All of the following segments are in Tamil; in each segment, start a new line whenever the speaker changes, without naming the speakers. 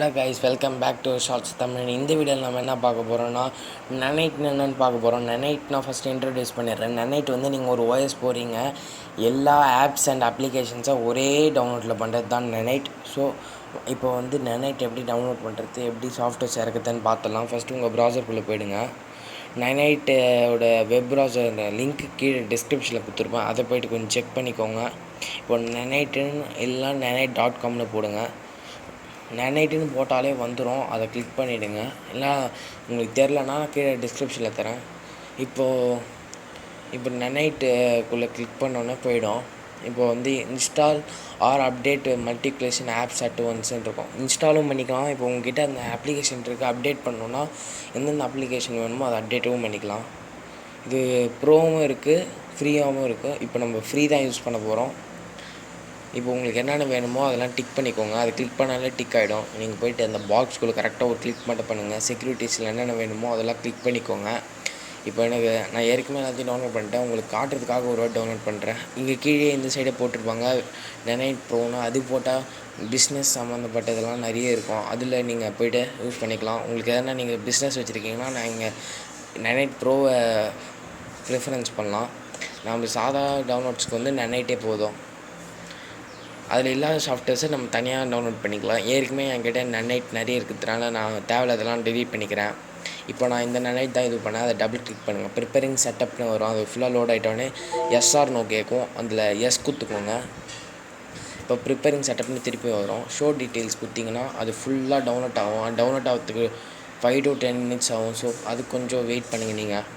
Hello guys, welcome back to shorts Tamil. இந்த வீடியோவில் நம்ம என்ன பார்க்க போகிறோம்னா நனைட் என்னென்னு பார்க்க போகிறோம். நனைட் நான் ஃபஸ்ட்டு இன்ட்ரடியூஸ் பண்ணிடுறேன். நனைட் வந்து நீங்கள் ஒரு ஓஎஸ் போகிறீங்க, எல்லா ஆப்ஸ் அண்ட் அப்ளிகேஷன்ஸை ஒரே டவுன்லோடில் பண்ணுறது தான் நனைட். ஸோ இப்போ வந்து நனைட் எப்படி டவுன்லோட் பண்ணுறது, எப்படி சாஃப்ட்வேர்ஸ் இறக்குதுன்னு பார்த்துடலாம். ஃபஸ்ட்டு உங்கள் ப்ரௌசருக்குள்ளே போயிடுங்க. நனைட்டோட வெப் ப்ரௌசர் லிங்க் கீழே டிஸ்கிரிப்ஷனில் கொடுத்துருப்பேன், அதை போய்ட்டு கொஞ்சம் செக் பண்ணிக்கோங்க. இப்போ நனைட்டுன்னு இல்லை ninite.comனு போடுங்க. niniteன்னு போட்டாலே வந்துடும், அதை கிளிக் பண்ணிவிடுங்க. இல்லை உங்களுக்கு தெரிலனா கீழே டிஸ்கிரிப்ஷனில் தரேன். இப்போ niniteக்குள்ளே கிளிக் பண்ணோன்னே போயிடும். இப்போது வந்து install or update multiplication apps at ஒன்ஸ்ன்னு இருக்கும். இன்ஸ்டாலும் பண்ணிக்கலாம். இப்போ உங்ககிட்ட அந்த அப்ளிகேஷன் இருக்குது, அப்டேட் பண்ணணுன்னா எந்தெந்த அப்ளிகேஷன் வேணுமோ அதை அப்டேட்டும் பண்ணிக்கலாம். இது ப்ரோவும் இருக்குது, ஃப்ரீயாகவும் இருக்குது. இப்போ நம்ம ஃப்ரீ தான் யூஸ் பண்ண போகிறோம். இப்போ உங்களுக்கு என்னென்ன வேணுமோ அதெல்லாம் டிக் பண்ணிக்கோங்க. அது கிளிக் பண்ணாலே டிக் ஆகிடும். நீங்கள் போய்ட்டு அந்த பாக்ஸ்குள்ளே கரெக்டாக ஒரு கிளிக் மட்டும் பண்ணுங்கள். செக்யூரிட்டிஸில் என்னென்ன வேணுமோ அதெல்லாம் கிளிக் பண்ணிக்கோங்க. இப்போ நான் ஏற்கனவே எல்லாத்தையும் டவுன்லோட் பண்ணிட்டேன். உங்களுக்கு காட்டுறதுக்காக ஒரு வாட்டி டவுன்லோட் பண்ணுறேன். இங்கே கீழே இந்த சைடே போட்டிருப்பாங்க நனைட் ப்ரோன்னு. அது போட்டால் பிஸ்னஸ் சம்மந்தப்பட்டதெல்லாம் நிறைய இருக்கும். அதில் நீங்கள் போய்ட்டு யூஸ் பண்ணிக்கலாம். உங்களுக்கு எதனா நீங்கள் பிஸ்னஸ் வச்சுருக்கீங்கன்னா நீங்கள் நனைட் ப்ரோவை ப்ரிஃபரன்ஸ் பண்ணலாம். நம்ம சாதா டவுன்லோட்ஸ்க்கு வந்து நனைட்டே போதும். அதில் இல்லாத சாஃப்ட்வேர்ஸை நம்ம தனியாக டவுன்லோட் பண்ணிக்கலாம். ஏற்கனவே என்கிட்ட நனைட் நிறைய இருக்கிறதுனால நான் தேவையில்லாதெல்லாம் டெலீட் பண்ணிக்கிறேன். இப்போ நான் இந்த நனைட் தான் இது பண்ணேன். அதை டபுள் கிளிக் பண்ணுங்கள். ப்ரிப்பேரிங் செட்டப்னு வரும். அது ஃபுல்லாக லோட் ஆகிட்டோன்னே எஸ்ஆர் நோ கேட்கும். அதில் எஸ் குத்துக்கோங்க. இப்போ ப்ரிப்பேரிங் செட்டப்னு திருப்பி வரும். ஷோ டீட்டெயில்ஸ் கொடுத்திங்கன்னா அது ஃபுல்லாக டவுன்லோட் ஆகும். டவுன்லோட் ஆகிறதுக்கு 5 to 10 minutes ஆகும். ஸோ அது கொஞ்சம் வெயிட் பண்ணுங்கள். நீங்கள்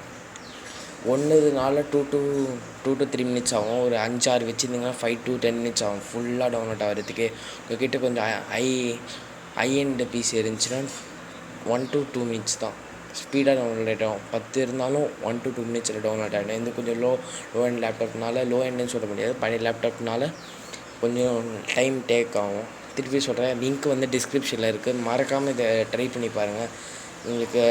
ஒன்றுனால 2 to 3 minutes ஆகும். ஒரு 5-6 வச்சுருந்தீங்கன்னா 5 to 10 minutes ஆகும் ஃபுல்லாக டவுன்லோட் ஆகிறதுக்கு. உங்கள்கிட்ட கொஞ்சம் ஹை எண்ட் பிசி இருந்துச்சுன்னா 1 to 2 minutes தான் ஸ்பீடாக டவுன்லோட் ஆகும். 10 இருந்தாலும் 1 to 2 minutes டவுன்லோட் ஆகிடும். இது கொஞ்சம் லோ எண்ட் லேப்டாப்னால, லோ எண்டுன்னு சொல்ல முடியாது, பழைய லேப்டாப்னால கொஞ்சம் டைம் டேக் ஆகும். திருப்பி சொல்கிறேன், லிங்க் வந்து டிஸ்கிரிப்ஷனில் இருக்குது. மறக்காமல் இதை ட்ரை பண்ணி பாருங்கள். உங்களுக்கு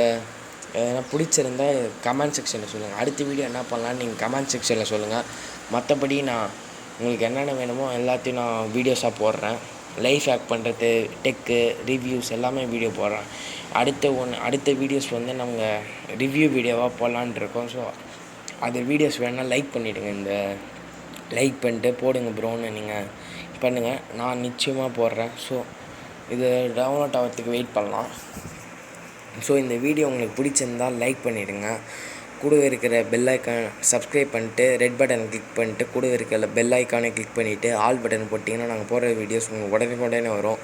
எதனா பிடிச்சிருந்தால் கமெண்ட் செக்ஷனில் சொல்லுங்கள். அடுத்த வீடியோ என்ன பண்ணலான்னு நீங்கள் கமெண்ட் செக்ஷனில் சொல்லுங்கள். மற்றபடி நான் உங்களுக்கு என்னென்ன வேணுமோ எல்லாத்தையும் நான் வீடியோஸாக போடுறேன். லைஃப் ஹேக் பண்ணுறது, டெக்கு, ரிவ்யூஸ் எல்லாமே வீடியோ போடுறேன். அடுத்த வீடியோஸ் வந்து நாங்கள் ரிவ்யூ வீடியோவாக போடலான்ட்டு இருக்கோம். ஸோ அது வீடியோஸ் வேணால் லைக் பண்ணிவிடுங்க. இந்த லைக் பண்ணிட்டு போடுங்க ப்ரோன்னு நீங்கள் பண்ணுங்கள். நான் நிச்சயமாக போடுறேன். ஸோ இது டவுன்லோட் ஆகிறதுக்கு வெயிட் பண்ணலாம். ஸோ இந்த வீடியோ உங்களுக்கு பிடிச்சிருந்தால் லைக் பண்ணிவிடுங்க. கூட இருக்கிற பெல் ஐக்கான் சப்ஸ்கிரைப் பண்ணிட்டு ரெட் பட்டன் கிளிக் பண்ணிட்டு கூட இருக்கிற பெல் ஐக்கானை கிளிக் பண்ணிவிட்டு ஆல் பட்டன் போட்டிங்கன்னா நாங்கள் போடுற வீடியோஸ் உங்களுக்கு உடனே வரும்.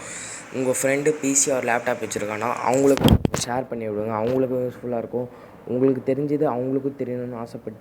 உங்கள் ஃப்ரெண்டு பிசி ஒரு லேப்டாப் வச்சுருக்காங்கன்னா அவங்களுக்கும் ஷேர் பண்ணி விடுங்க. அவங்களுக்கும் யூஸ்ஃபுல்லாக இருக்கும். உங்களுக்கு தெரிஞ்சது அவங்களுக்கும் தெரியணும்னு ஆசைப்பட்டீங்க